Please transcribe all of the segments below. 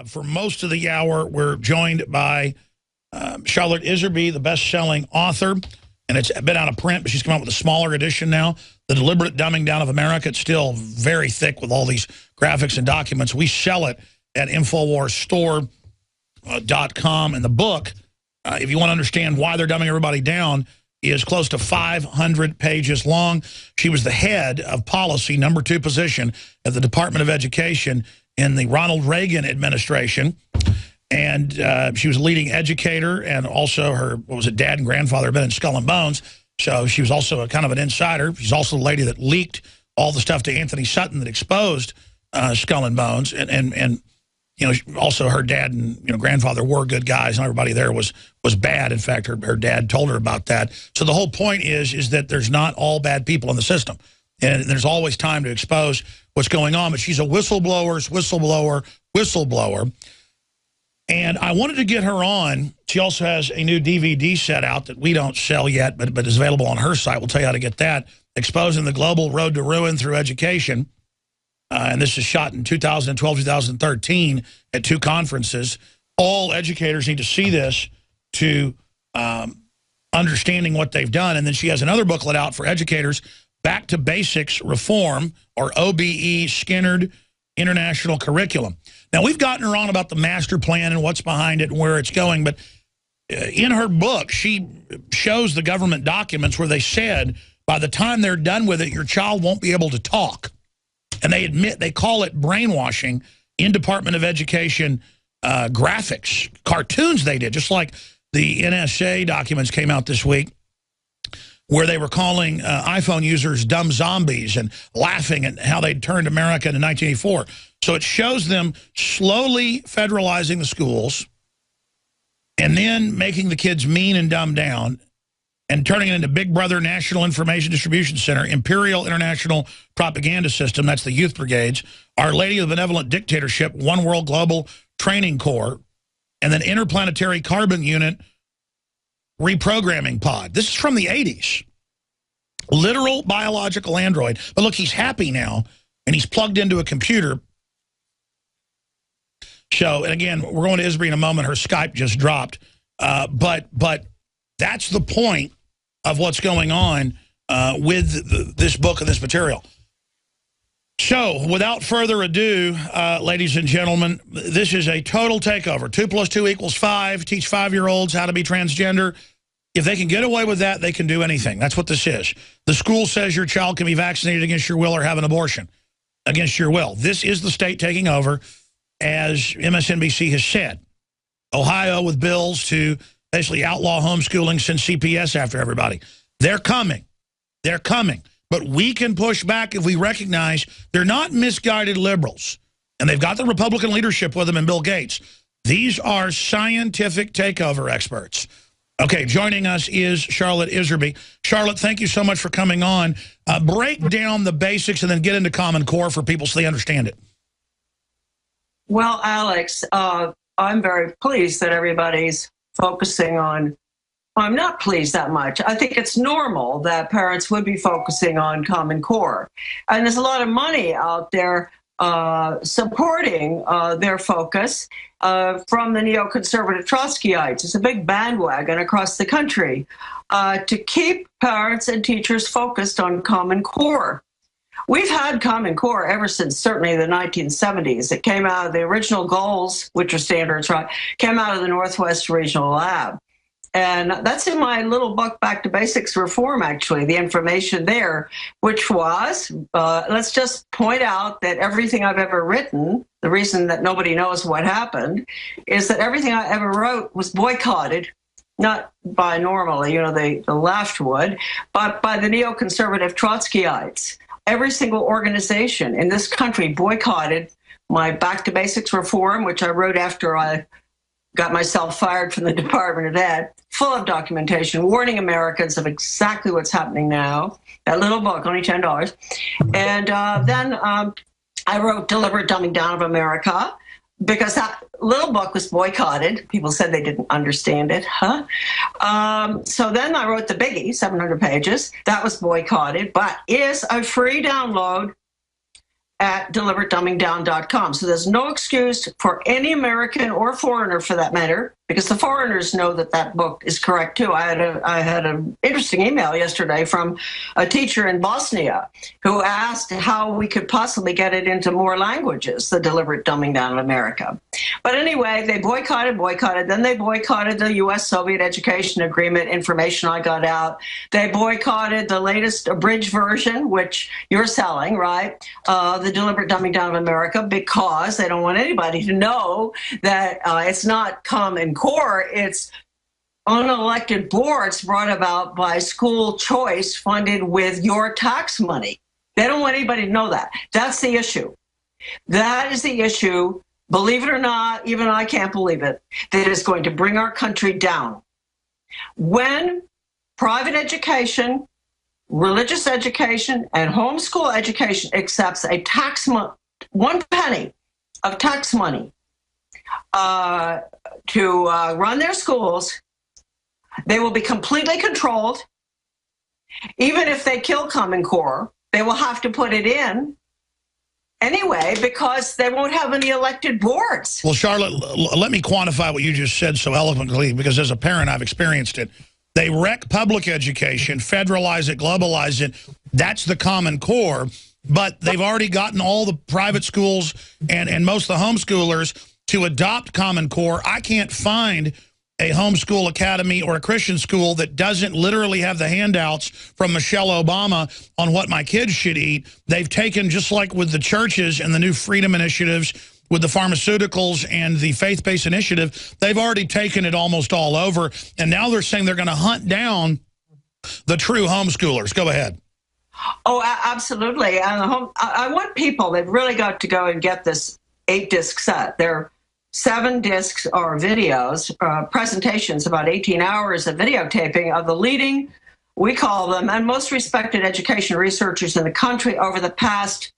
For most of the hour, we're joined by Charlotte Iserbyt, the best-selling author, and it's been out of print, but she's come out with a smaller edition now, The Deliberate Dumbing Down of America. It's still very thick with all these graphics and documents. We sell it at InfoWarsStore.com, and the book, if you want to understand why they're dumbing everybody down, is close to 500 pages long. She was the head of policy, #2 position at the Department of Education in the Ronald Reagan administration. And she was a leading educator, and also her, dad and grandfather had been in Skull and Bones. So she was also a kind of an insider. She's also the lady that leaked all the stuff to Anthony Sutton that exposed Skull and Bones. And you know, also her dad and grandfather were good guys, and everybody there was bad. In fact, her dad told her about that. So the whole point is that there's not all bad people in the system, and there's always time to expose what's going on. But she's a whistleblower's whistleblower. And I wanted to get her on. She also has a new DVD set out that we don't sell yet, but is available on her site. We'll tell you how to get that. Exposing the Global Road to Ruin Through Education. And this is shot in 2012, 2013 at 2 conferences. All educators need to see this to understanding what they've done. And then she has another booklet out for educators, Back to Basics Reform, or OBE, Skinnerd International Curriculum. Now, we've gotten her on about the master plan and what's behind it and where it's going, but in her book, she shows the government documents where they said by the time they're done with it, your child won't be able to talk. And they admit, they call it brainwashing in Department of Education graphics, cartoons they did, just like the NSA documents came out this week, where they were calling iPhone users dumb zombies and laughing at how they'd turned America in 1984. So it shows them slowly federalizing the schools and then making the kids mean and dumb down and turning it into Big Brother National Information Distribution Center, Imperial International Propaganda System, that's the youth brigades, Our Lady of the Benevolent Dictatorship, One World Global Training Corps, and then Interplanetary Carbon Unit Reprogramming Pod. This is from the 80s. Literal biological android. But look, he's happy now, and he's plugged into a computer. So, and again, we're going to Iserbyt in a moment. Her Skype just dropped. But that's the point of what's going on with this book and this material. So, without further ado, ladies and gentlemen, this is a total takeover. 2 + 2 = 5. Teach 5-year-olds how to be transgender. If they can get away with that, they can do anything. That's what this is. The school says your child can be vaccinated against your will or have an abortion against your will. This is the state taking over, as MSNBC has said. Ohio with bills to basically outlaw homeschooling, send CPS after everybody. They're coming. They're coming. But we can push back if we recognize they're not misguided liberals. And they've got the Republican leadership with them and Bill Gates. These are scientific takeover experts. Okay, joining us is Charlotte Iserbyt. Charlotte, thank you so much for coming on. Break down the basics and then get into Common Core for people so they understand it. Well, Alex, I'm very pleased that everybody's focusing on, I'm not pleased that much. I think it's normal that parents would be focusing on Common Core. And there's a lot of money out there supporting their focus from the neoconservative Trotskyites. It's a big bandwagon across the country to keep parents and teachers focused on Common Core. We've had Common Core ever since certainly the 1970s. It came out of the original goals, which are standards, right? Came out of the Northwest Regional Lab. And that's in my little book, Back to Basics Reform, actually, the information there, which was, let's just point out that everything I've ever written, the reason that nobody knows what happened, is that everything I ever wrote was boycotted, not by normally, the left would, but by the neoconservative Trotskyites. Every single organization in this country boycotted my Back to Basics Reform, which I wrote after I got myself fired from the Department of Ed, full of documentation, warning Americans of exactly what's happening now. That little book, only $10. And then I wrote Deliberate Dumbing Down of America, because that little book was boycotted. People said they didn't understand it, so then I wrote the biggie, 700 pages. That was boycotted, but is a free download at deliberatdumbingdown.com. So there's no excuse for any American or foreigner, for that matter, because the foreigners know that that book is correct too. I had an interesting email yesterday from a teacher in Bosnia who asked how we could possibly get it into more languages, the deliberate dumbing down of America. But anyway, they boycotted, then they boycotted the U.S.-Soviet education agreement information I got out. They boycotted the latest abridged version, which you're selling, right? The deliberate dumbing down of America, because they don't want anybody to know that it's not Common Core, it's unelected boards brought about by school choice funded with your tax money. They don't want anybody to know that. That's the issue. That is the issue. Believe it or not, even I can't believe it, that is going to bring our country down. When private education, religious education, and homeschool education accepts a tax 1 penny of tax money to run their schools, they will be completely controlled. Even if they kill Common Core, they will have to put it in anyway, because they won't have any elected boards. Well, Charlotte, let me quantify what you just said so eloquently, because as a parent, I've experienced it. They wreck public education, federalize it, globalize it. That's the Common Core. But they've already gotten all the private schools and most of the homeschoolers to adopt Common Core. I can't find a homeschool academy or a Christian school that doesn't literally have the handouts from Michelle Obama on what my kids should eat. They've taken, just like with the churches and the new freedom initiatives, with the pharmaceuticals and the faith-based initiative, they've already taken it almost all over. And now they're saying they're going to hunt down the true homeschoolers. Go ahead. Oh, absolutely. And I want people, they've really got to go and get this 8-disc set. They're 7 discs or videos, presentations, about 18 hours of videotaping of the leading, we call them, and most respected education researchers in the country over the past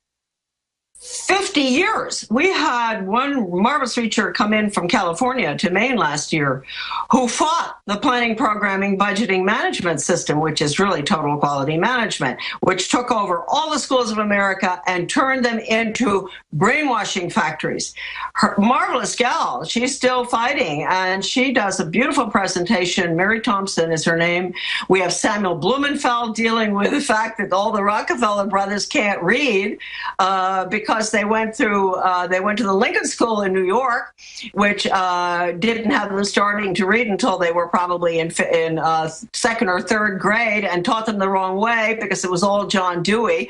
50 years. We had one marvelous researcher come in from California to Maine last year who fought the planning, programming, budgeting management system, which is really total quality management, which took over all the schools of America and turned them into brainwashing factories. Her marvelous gal, she's still fighting, and she does a beautiful presentation. Mary Thompson is her name. We have Samuel Blumenfeld dealing with the fact that all the Rockefeller brothers can't read because they went to the Lincoln School in New York, which didn't have them starting to read until they were probably in 2nd or 3rd grade, and taught them the wrong way because it was all John Dewey.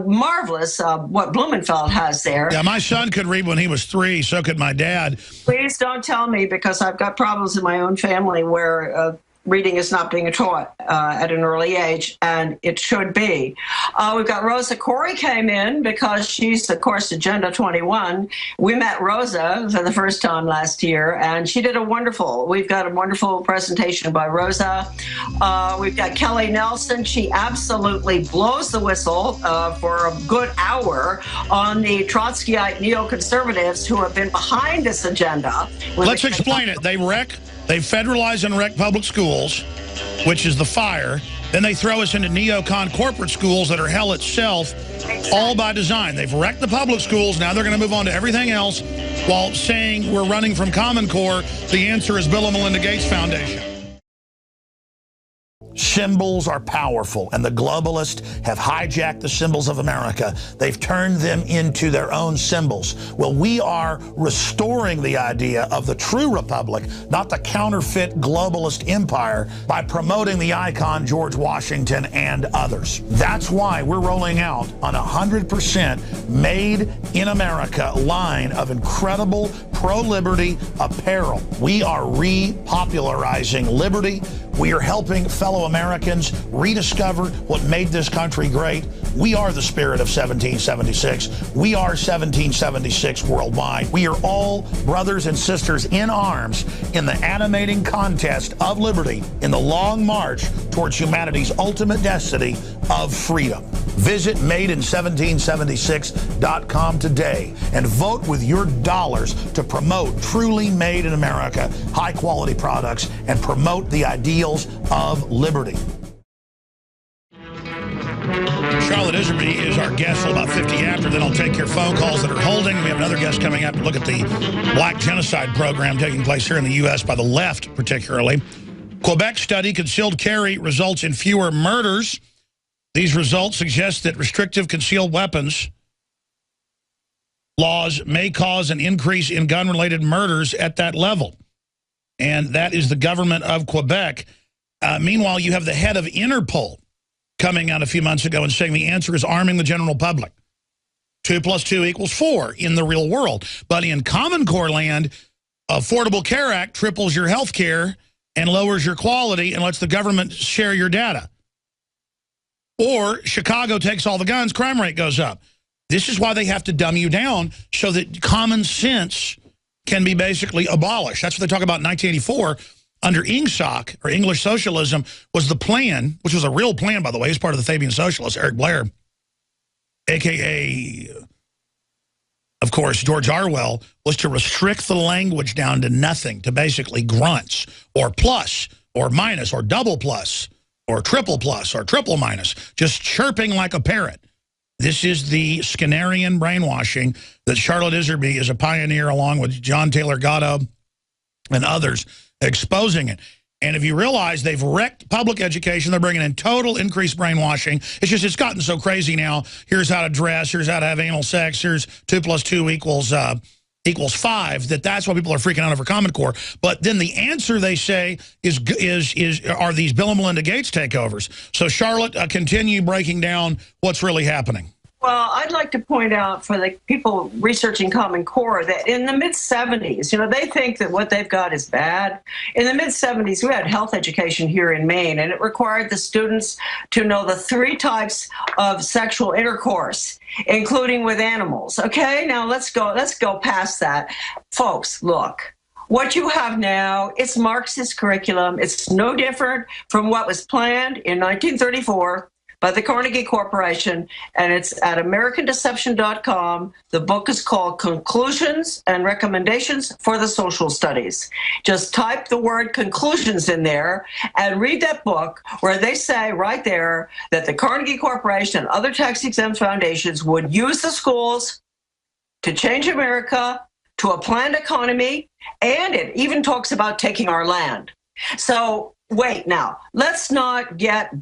Marvelous what Blumenfeld has there. Yeah, my son could read when he was 3, so could my dad. Please don't tell me, because I've got problems in my own family where reading is not being taught at an early age, and it should be. We've got Rosa Corey came in because she's, of course, Agenda 21. We met Rosa for the first time last year, and she did we've got a wonderful presentation by Rosa. We've got Kelly Nelson. She absolutely blows the whistle for a good hour on the Trotskyite neoconservatives who have been behind this agenda. Let's explain it. They federalize and wreck public schools, which is the fire. Then they throw us into neocon corporate schools that are hell itself, all by design. They've wrecked the public schools. Now they're going to move on to everything else while saying we're running from Common Core. The answer is Bill and Melinda Gates Foundation. Symbols are powerful, and the globalists have hijacked the symbols of America. They've turned them into their own symbols. Well, we are restoring the idea of the true republic, not the counterfeit globalist empire, by promoting the icon George Washington and others. That's why we're rolling out an 100% made in America line of incredible pro-liberty apparel. We are repopularizing liberty. We are helping fellow Americans rediscover what made this country great. We are the spirit of 1776. We are 1776 worldwide. We are all brothers and sisters in arms in the animating contest of liberty in the long march towards humanity's ultimate destiny of freedom. Visit madein1776.com today and vote with your dollars to promote truly made in America, high-quality products, and promote the ideals of liberty. Charlotte Iserbyt is our guest till about 50 after. Then I'll take your phone calls that are holding. We have another guest coming up to look at the black genocide program taking place here in the U.S. by the left, particularly. Quebec study, concealed carry results in fewer murders. These results suggest that restrictive concealed weapons laws may cause an increase in gun-related murders at that level. And that is the government of Quebec. Meanwhile, you have the head of Interpol coming out a few months ago and saying the answer is arming the general public. 2 + 2 = 4 in the real world. But in Common Core land, Affordable Care Act triples your health care and lowers your quality and lets the government share your data. Or Chicago takes all the guns, crime rate goes up. This is why they have to dumb you down so that common sense can be basically abolished. That's what they talk about in 1984. Under INGSOC, or English Socialism, was the plan, which was a real plan, by the way. He's part of the Fabian Socialists, Eric Blair, a.k.a., of course, George Orwell, was to restrict the language down to nothing, to basically grunts, or plus, or minus, or double plus, or triple plus, or triple minus, just chirping like a parrot. This is the Skinnerian brainwashing that Charlotte Iserbyt is a pioneer, along with John Taylor Gatto and others, exposing it. And if you realize they've wrecked public education, they're bringing in total increased brainwashing. It's just, it's gotten so crazy now. Here's how to dress. Here's how to have anal sex. Here's 2 + 2 = 5. That's why people are freaking out over Common Core. But then the answer, they say, are these Bill and Melinda Gates takeovers. So Charlotte, continue breaking down what's really happening. Well, I'd like to point out for the people researching Common Core that in the mid-'70s, they think that what they've got is bad. In the mid-'70s, we had health education here in Maine, and it required the students to know the 3 types of sexual intercourse, including with animals. Okay, now let's go past that. Folks, look. What you have now, it's Marxist curriculum. It's no different from what was planned in 1934 by the Carnegie Corporation, and it's at AmericanDeception.com. The book is called Conclusions and Recommendations for the Social Studies. Just type the word conclusions in there and read that book, where they say right there that the Carnegie Corporation and other tax-exempt foundations would use the schools to change America to a planned economy, and it even talks about taking our land. So wait, now, let's not get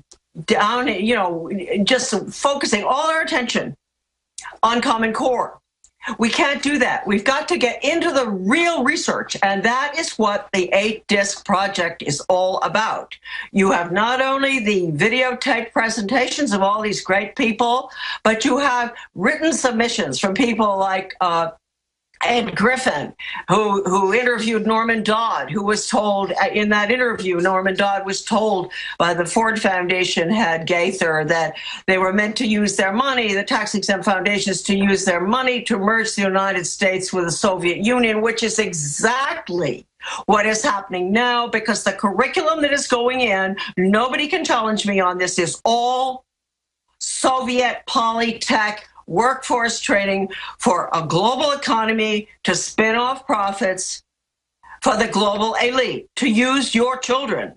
down, just focusing all our attention on Common Core. We can't do that. We've got to get into the real research, and that is what the 8-disc project is all about. You have not only the videotape presentations of all these great people, but you have written submissions from people like Ed Griffin, who interviewed Norman Dodd, who was told in that interview, Norman Dodd was told by the Ford Foundation head Gaither that they were meant to use their money, the tax-exempt foundations, to use their money to merge the United States with the Soviet Union, which is exactly what is happening now, because the curriculum that is going in, nobody can challenge me on this, is all Soviet polytech workforce training for a global economy to spin off profits for the global elite, to use your children.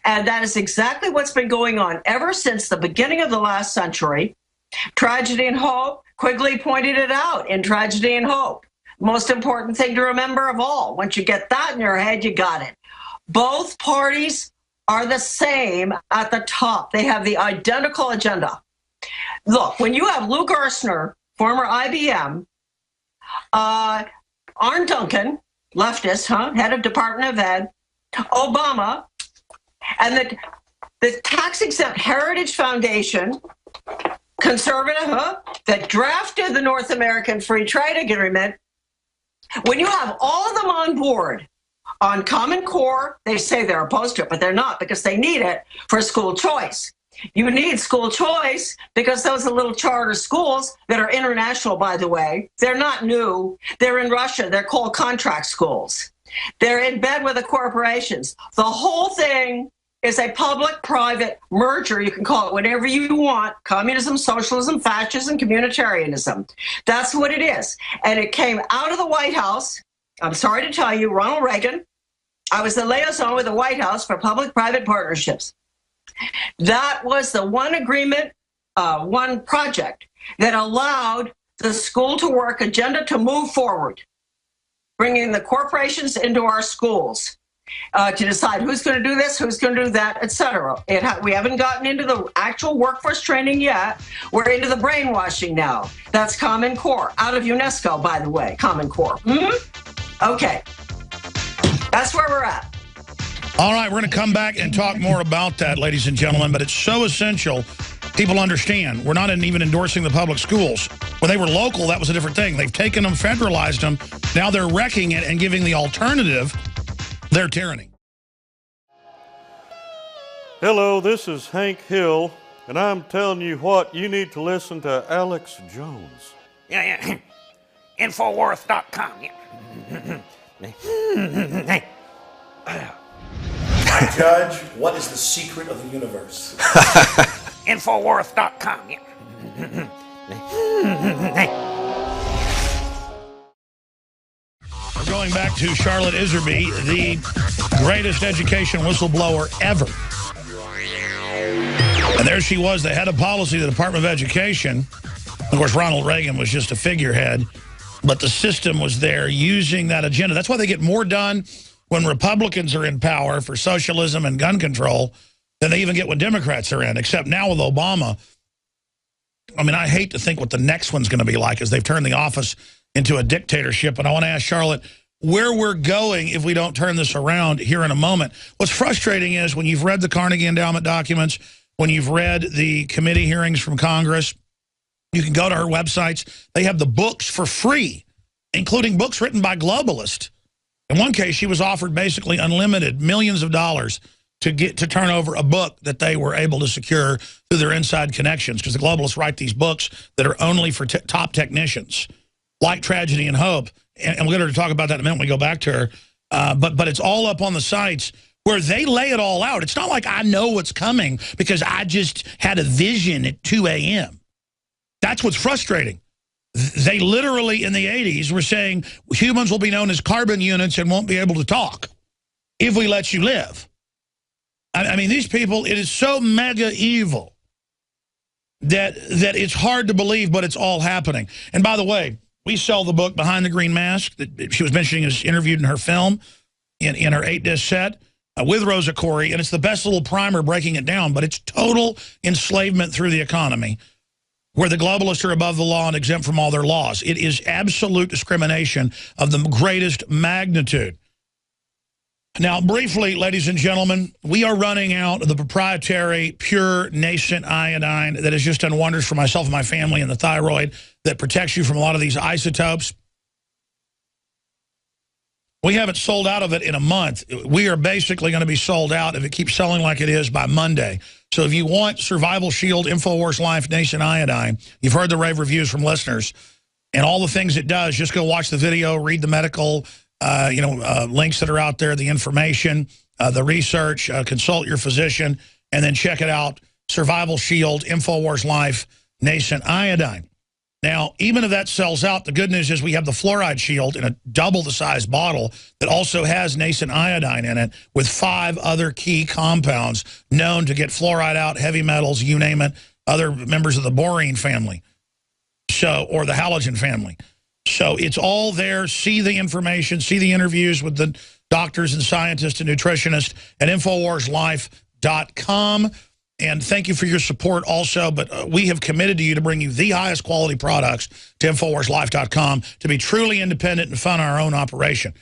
And that is exactly what's been going on ever since the beginning of the last century. Tragedy and Hope, Quigley pointed it out in Tragedy and Hope. Most important thing to remember of all. Once you get that in your head, you got it. Both parties are the same at the top. They have the identical agenda. Look, when you have Lou Gerstner, former IBM, Arne Duncan, leftist, head of Department of Ed, Obama, and the tax-exempt Heritage Foundation, conservative, that drafted the North American Free Trade Agreement, when you have all of them on board on Common Core, they say they're opposed to it, but they're not, because they need it for school choice. You need school choice because those are little charter schools that are international, by the way. They're not new. They're in Russia. They're called contract schools. They're in bed with the corporations. The whole thing is a public-private merger. You can call it whatever you want: communism, socialism, fascism, communitarianism. That's what it is. And it came out of the White House. I'm sorry to tell you, Ronald Reagan. I was the liaison with the White House for public-private partnerships. That was the one agreement one project that allowed the school to work agenda to move forward, bringing the corporations into our schools to decide who's going to do this, who's going to do that, etc. We haven't gotten into the actual workforce training yet. We're into the brainwashing now. That's Common Core, out of UNESCO, by the way, Common Core. Okay. That's where we're at. All right, we're going to come back and talk more about that, ladies and gentlemen, but it's so essential people understand. We're not even endorsing the public schools. When they were local, that was a different thing. They've taken them, federalized them. Now they're wrecking it and giving the alternative their tyranny. Hello, this is Hank Hill, and I'm telling you what, you need to listen to Alex Jones. Yeah. Infowars.com. Judge, what is the secret of the universe? Infowars.com. We're going back to Charlotte Iserbyt, the greatest education whistleblower ever. And there she was, the head of policy of the Department of Education. Of course, Ronald Reagan was just a figurehead, but the system was there using that agenda. That's why they get more done when Republicans are in power for socialism and gun control than they even get when Democrats are in, except now with Obama. I mean, I hate to think what the next one's going to be like as they've turned the office into a dictatorship. And I want to ask Charlotte where we're going if we don't turn this around here in a moment. What's frustrating is when you've read the Carnegie Endowment documents, when you've read the committee hearings from Congress, you can go to her websites. They have the books for free, including books written by globalists. In one case, she was offered basically unlimited millions of dollars to turn over a book that they were able to secure through their inside connections, because the globalists write these books that are only for top technicians, like Tragedy and Hope. And we'll get her to talk about that in a minute when we go back to her. But it's all up on the sites where they lay it all out. It's not like I know what's coming because I just had a vision at 2 a.m. That's what's frustrating. They literally, in the 80s, were saying humans will be known as carbon units and won't be able to talk if we let you live. I mean, these people, it is so mega evil that it's hard to believe, but it's all happening. And by the way, we sell the book Behind the Green Mask that she was mentioning is interviewed in her film, in her 8-disc set with Rosa Corey, and it's the best little primer breaking it down, but it's total enslavement through the economy, where the globalists are above the law and exempt from all their laws. It is absolute discrimination of the greatest magnitude. Now, briefly, ladies and gentlemen, we are running out of the proprietary, pure, nascent iodine that has just done wonders for myself and my family and the thyroid, that protects you from a lot of these isotopes. We haven't sold out of it in a month. We are basically going to be sold out if it keeps selling like it is by Monday. So if you want Survival Shield, InfoWars Life, Nascent Iodine, you've heard the rave reviews from listeners, and all the things it does, just go watch the video, read the medical links that are out there, the information, the research, consult your physician, and then check it out. Survival Shield, InfoWars Life, Nascent Iodine. Now, even if that sells out, the good news is we have the Fluoride Shield in a double the size bottle that also has nascent iodine in it with 5 other key compounds known to get fluoride out, heavy metals, you name it, other members of the borine family, or the halogen family. So it's all there. See the information, see the interviews with the doctors and scientists and nutritionists at InfoWarsLife.com. And thank you for your support also, but we have committed to you to bring you the highest quality products to InfoWarsLife.com to be truly independent and fund our own operation.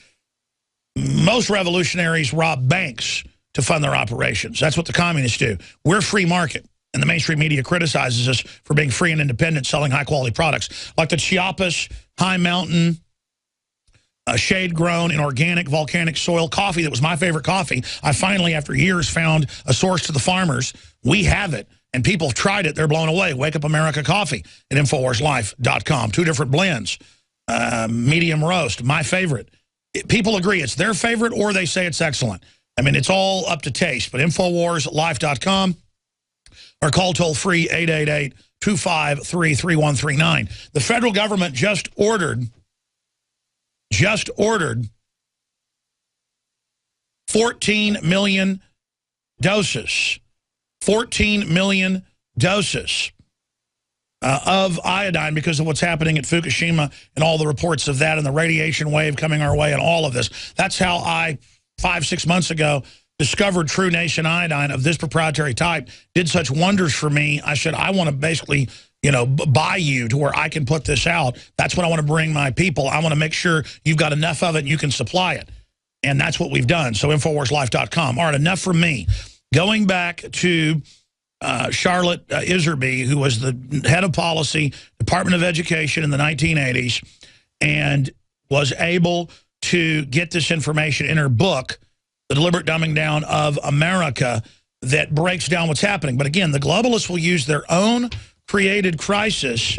Most revolutionaries rob banks to fund their operations. That's what the communists do. We're free market, and the mainstream media criticizes us for being free and independent, selling high-quality products, like the Chiapas High Mountain shade-grown and organic volcanic soil coffee that was my favorite coffee. I finally, after years, found a source to the farmers. We have it, and people have tried it. They're blown away. Wake Up America Coffee at InfoWarsLife.com. 2 different blends, medium roast, my favorite. People agree it's their favorite, or they say it's excellent. I mean, it's all up to taste, but InfoWarsLife.com, or call toll-free 888-253-3139. The federal government just ordered 14 million doses. 14 million doses of iodine because of what's happening at Fukushima and all the reports of that and the radiation wave coming our way and all of this. That's how I, 5-6 months ago, discovered True Nation iodine of this proprietary type. Did such wonders for me. I said, I want to basically, you know, buy you to where I can put this out. That's what I want to bring my people. I want to make sure you've got enough of it and you can supply it. And that's what we've done. So InfoWarsLife.com. All right, enough from me. Going back to Charlotte Iserbyt, who was the head of policy, Department of Education in the 1980s, and was able to get this information in her book, The Deliberate Dumbing Down of America, that breaks down what's happening. But again, the globalists will use their own created crisis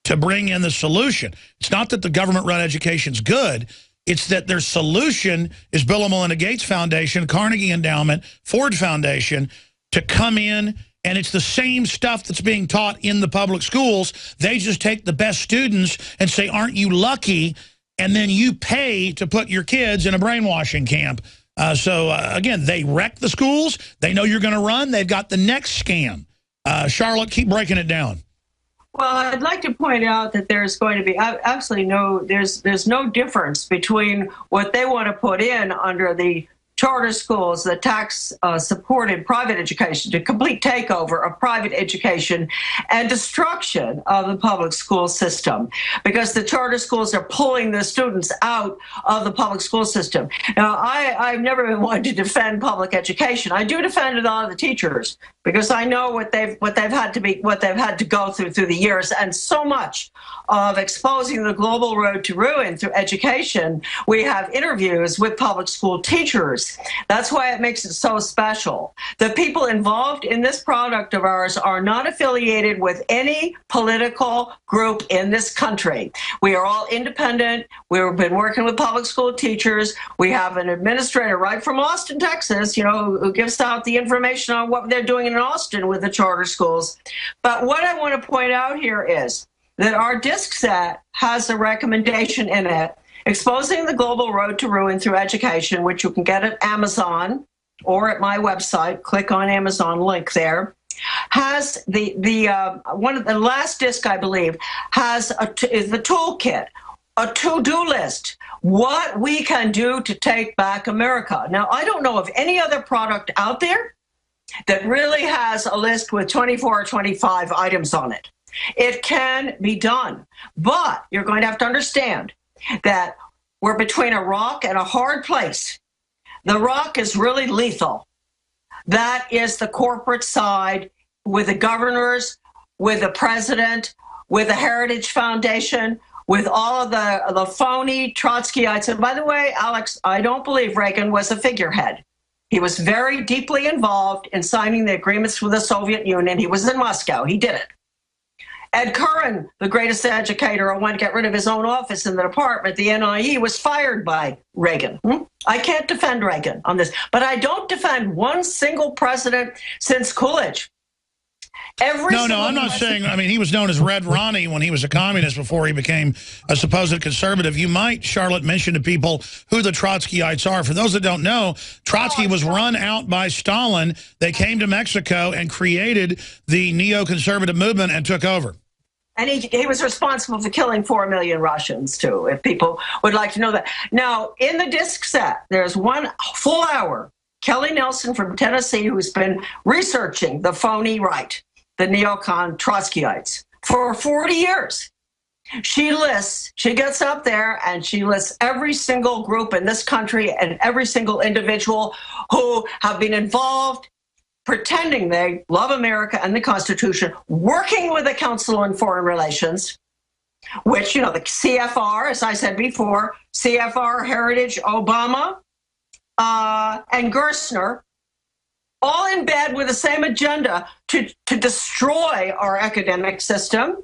to bring in the solution. It's not that the government-run education's good. It's that their solution is Bill and Melinda Gates Foundation, Carnegie Endowment, Ford Foundation, to come in. And it's the same stuff that's being taught in the public schools. They just take the best students and say, aren't you lucky? And then you pay to put your kids in a brainwashing camp. Again, they wreck the schools. They know you're going to run. They've got the next scam. Charlotte, keep breaking it down. Well, I'd like to point out that there's going to be absolutely there's no difference between what they want to put in under the charter schools, the tax-supported private education, to complete takeover of private education and destruction of the public school system, because the charter schools are pulling the students out of the public school system. Now, I've never been one to defend public education. I do defend a lot of the teachers because I know what they've had to go through the years, and so much of exposing the global road to ruin through education. We have interviews with public school teachers. That's why it makes it so special. The people involved in this product of ours are not affiliated with any political group in this country. We are all independent. We've been working with public school teachers. We have an administrator right from Austin, Texas, you know, who gives out the information on what they're doing in Austin with the charter schools. But what I want to point out here is that our disc set has a recommendation in it exposing the global road to ruin through education, which you can get at Amazon or at my website. Click on Amazon link there. Has one of the last disc, I believe, has is the toolkit, a to-do list, what we can do to take back America. Now, I don't know of any other product out there that really has a list with 24 or 25 items on it. It can be done, but you're going to have to understand that we're between a rock and a hard place. The rock is really lethal. That is the corporate side with the governors, with the president, with the Heritage Foundation, with all of the phony Trotskyites. And by the way, Alex, I don't believe Reagan was a figurehead. He was very deeply involved in signing the agreements with the Soviet Union. He was in Moscow. He did it. Ed Curran, the greatest educator who wanted to get rid of his own office in the department, the NIE, was fired by Reagan. I can't defend Reagan on this, but I don't defend one single president since Coolidge. No, I'm not saying, I mean, he was known as Red Ronnie when he was a communist before he became a supposed conservative. You might, Charlotte, mention to people who the Trotskyites are. For those that don't know, Trotsky was run out by Stalin. They came to Mexico and created the neoconservative movement and took over. And he was responsible for killing 4 million Russians, too, if people would like to know that. Now, in the disc set, there's 1 full hour. Kelly Nelson from Tennessee, who's been researching the phony right, the neocon Trotskyites, for 40 years. She gets up there and she lists every single group in this country and every single individual who have been involved pretending they love America and the Constitution, working with the Council on Foreign Relations, which, you know, the CFR, as I said before, CFR, Heritage, Obama, and Gerstner, all in bed with the same agenda to destroy our academic system,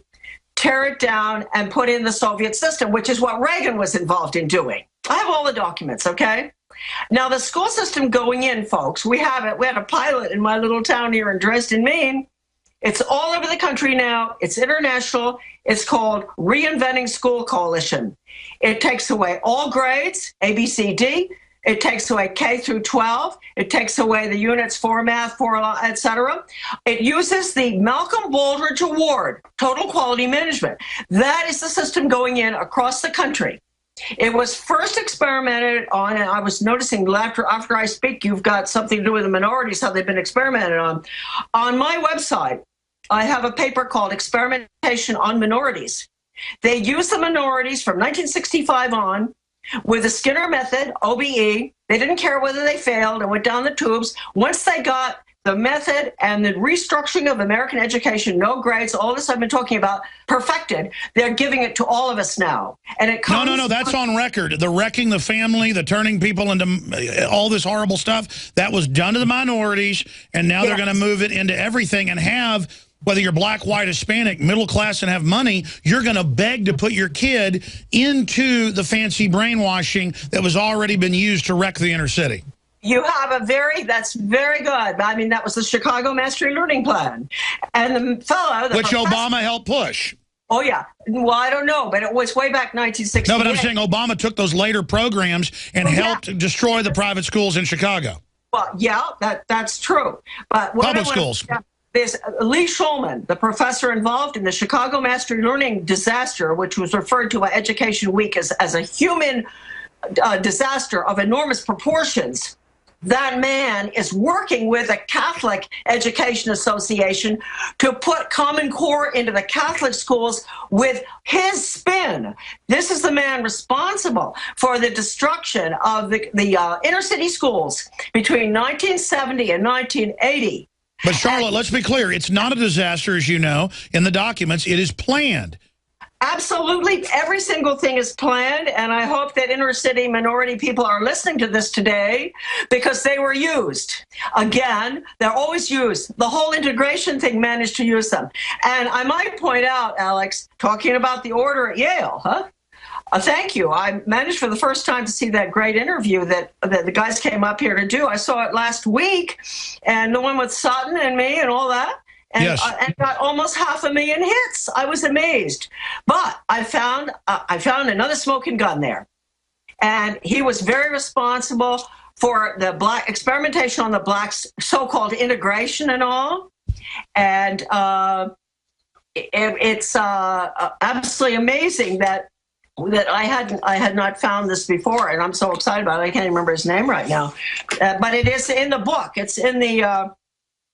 tear it down, and put in the Soviet system, which is what Reagan was involved in doing. I have all the documents, okay? Now, the school system going in, folks, we have it. We had a pilot in my little town here in Dresden, Maine. It's all over the country now. It's international. It's called Reinventing School Coalition. It takes away all grades, A, B, C, D. It takes away K through 12. It takes away the units for math, etc. It uses the Malcolm Baldrige Award, Total Quality Management. That is the system going in across the country. It was first experimented on, and I was noticing after I speak, you've got something to do with the minorities, how they've been experimented on. On my website, I have a paper called Experimentation on Minorities. They used the minorities from 1965 on with the Skinner method, OBE. They didn't care whether they failed and went down the tubes. Once they got the method and the restructuring of American education, no grades, all this I've been talking about, perfected, they're giving it to all of us now. And it comes No, that's on record. The wrecking the family, the turning people into all this horrible stuff, that was done to the minorities, and now they're going to move it into everything and have, whether you're black, white, Hispanic, middle class, and have money, you're going to beg to put your kid into the fancy brainwashing that was already been used to wreck the inner city. You have that's very good. I mean, that was the Chicago Mastery Learning Plan. And the fellow... Which Obama helped push. Oh, yeah. Well, I don't know, but it was way back 1968. No, but I'm saying Obama took those later programs and helped destroy the private schools in Chicago. Well, yeah, that's true. But public schools. There's Lee Shulman, the professor involved in the Chicago Mastery Learning disaster, which was referred to by Education Week as a human disaster of enormous proportions. That man is working with a Catholic Education Association to put Common Core into the Catholic schools with his spin. This is the man responsible for the destruction of the inner city schools between 1970 and 1980. But Charlotte, let's be clear. It's not a disaster, as you know. In the documents, it is planned. Absolutely. Every single thing is planned, and I hope that inner city minority people are listening to this today because they were used. Again, they're always used. The whole integration thing managed to use them. And I might point out, Alex, talking about the order at Yale, thank you. I managed for the first time to see that great interview that the guys came up here to do. I saw it last week, and the one with Sutton and me and all that. And, yes. And got almost 500,000 hits. I was amazed. But I found another smoking gun there. And he was very responsible for the black experimentation on the blacks, so-called integration and all. And it's absolutely amazing that I had not found this before, and I'm so excited about it. I can't even remember his name right now. But it is in the book. It's in the...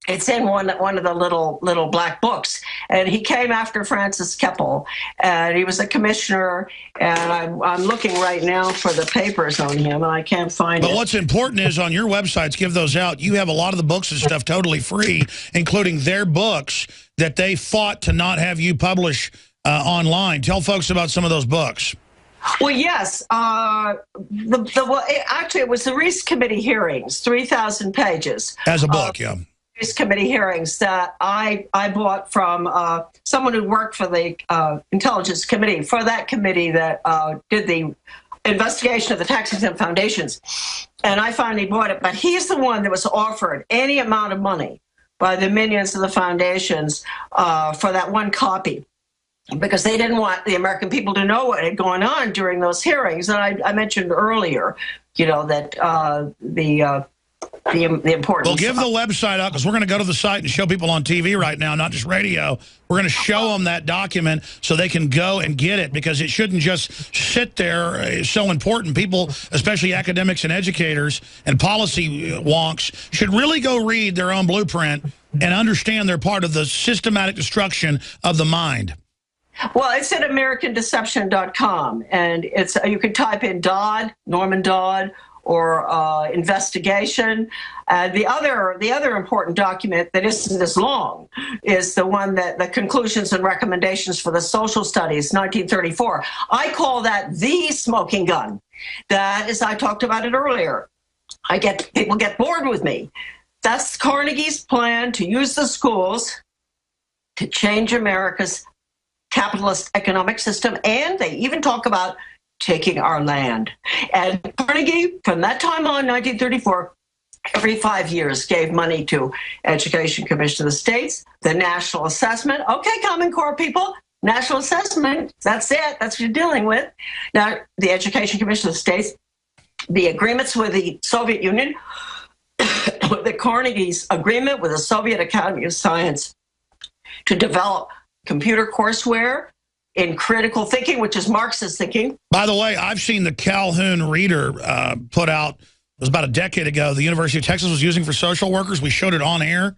It's in one of the little black books, and he came after Francis Keppel, and he was a commissioner. And I'm looking right now for the papers on him, and I can't find it. But what's important is on your websites, give those out. You have a lot of the books and stuff totally free, including their books that they fought to not have you publish online. Tell folks about some of those books. Well, yes. Actually, it was the Reese Committee hearings, 3,000 pages. As a book, yeah. Committee hearings that I bought from someone who worked for the Intelligence Committee, for that committee that did the investigation of the tax-exempt foundations. And I finally bought it. But he's the one that was offered any amount of money by the minions of the foundations for that one copy, because they didn't want the American people to know what had gone on during those hearings. And I mentioned earlier, that the importance. Well, give the website out, because we're going to go to the site and show people on TV right now, not just radio. We're going to show them that document so they can go and get it, because it shouldn't just sit there. It's so important. People, especially academics and educators and policy wonks, should really go read their own blueprint and understand they're part of the systematic destruction of the mind. Well, it's at AmericanDeception.com, and you can type in Dodd, Norman Dodd, or investigation. The other important document that isn't as long is the one that the conclusions and recommendations for the social studies, 1934. I call that the smoking gun. That is, I talked about it earlier. People get bored with me. That's Carnegie's plan to use the schools to change America's capitalist economic system, and they even talk about taking our land. And Carnegie, from that time on, 1934, every 5 years gave money to Education Commission of the States, the National Assessment. Okay, Common Core people, National Assessment, that's it. That's what you're dealing with. Now, the Education Commission of the States the agreements with the Soviet Union, with the Carnegie's agreement with the Soviet Academy of Science to develop computer courseware in critical thinking, which is Marxist thinking. By the way, I've seen the Calhoun Reader put out, it was about a decade ago, the University of Texas was using for social workers. We showed it on air,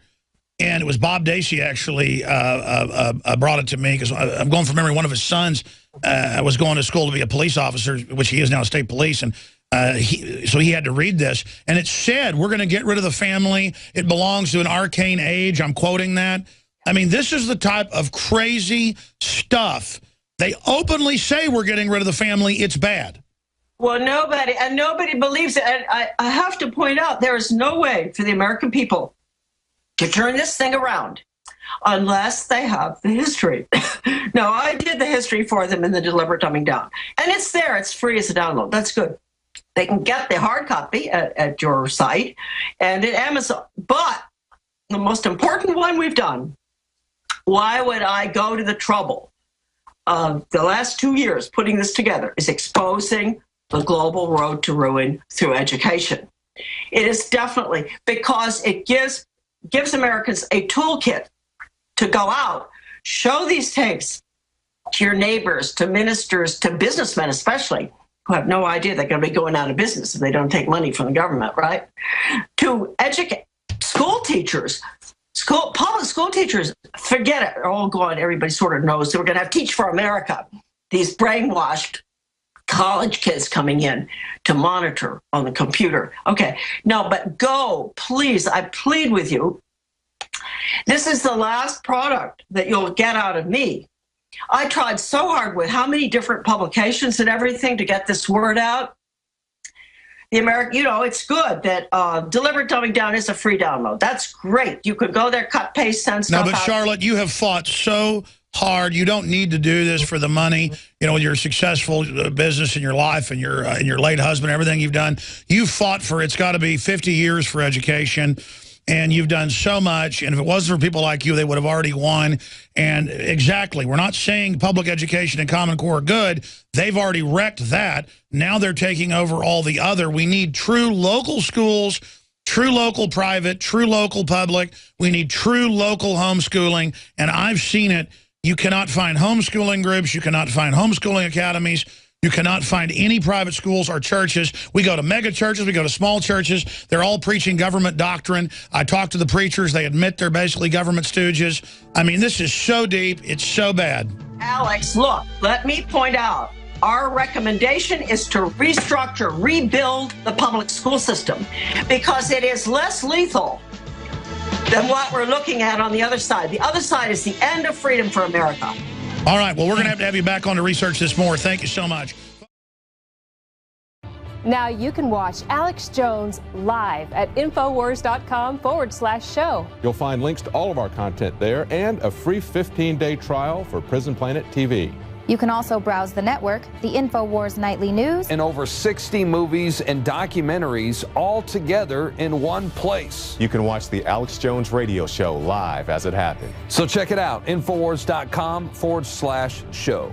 and it was Bob Dacey actually brought it to me, because I'm going from memory, one of his sons was going to school to be a police officer, which he is now, state police, and so he had to read this, and it said, we're going to get rid of the family. It belongs to an arcane age. I'm quoting that. I mean, this is the type of crazy stuff. They openly say we're getting rid of the family. It's bad. Well, nobody believes it. And I have to point out, there is no way for the American people to turn this thing around unless they have the history. No, I did the history for them in the Deliberate Dumbing Down. And it's there. It's free as a download. That's good. They can get the hard copy at your site and at Amazon. But the most important one we've done, why would I go to the trouble of the last 2 years putting this together, is exposing the global road to ruin through education. It is definitely because it gives Americans a toolkit to go out, show these tapes to your neighbors, to ministers, to businessmen especially, who have no idea they're going to be going out of business if they don't take money from the government, right? To educate school teachers. Public school teachers, forget it. Oh, God, everybody sort of knows that we're going to have Teach for America. These brainwashed college kids coming in to monitor on the computer. Okay, no, but go, please, I plead with you. This is the last product that you'll get out of me. I tried so hard with how many different publications and everything to get this word out. The American, it's good that Deliberate Dumbing Down is a free download. That's great. You could go there, cut, paste, send stuff out. No, but Charlotte, you have fought so hard. You don't need to do this for the money. With your successful business and your life and your late husband, everything you've done. You fought for, it's got to be 50 years for education. And you've done so much, and if it wasn't for people like you, they would have already won. And exactly, we're not saying public education and Common Core are good. They've already wrecked that. Now they're taking over all the other. We need true local schools, true local private, true local public. We need true local homeschooling, and I've seen it. You cannot find homeschooling groups. You cannot find homeschooling academies. You cannot find any private schools or churches. We go to mega churches. We go to small churches. They're all preaching government doctrine. I talk to the preachers. They admit they're basically government stooges. I mean, this is so deep. It's so bad. Alex, look, let me point out. Our recommendation is to restructure, rebuild the public school system because it is less lethal than what we're looking at on the other side. The other side is the end of freedom for America. All right, well, we're going to have you back on to research this more. Thank you so much. Now you can watch Alex Jones live at Infowars.com/show. You'll find links to all of our content there and a free 15-day trial for Prison Planet TV. You can also browse the network, the InfoWars Nightly News, and over 60 movies and documentaries all together in one place. You can watch the Alex Jones radio show live as it happened. So check it out, Infowars.com/show.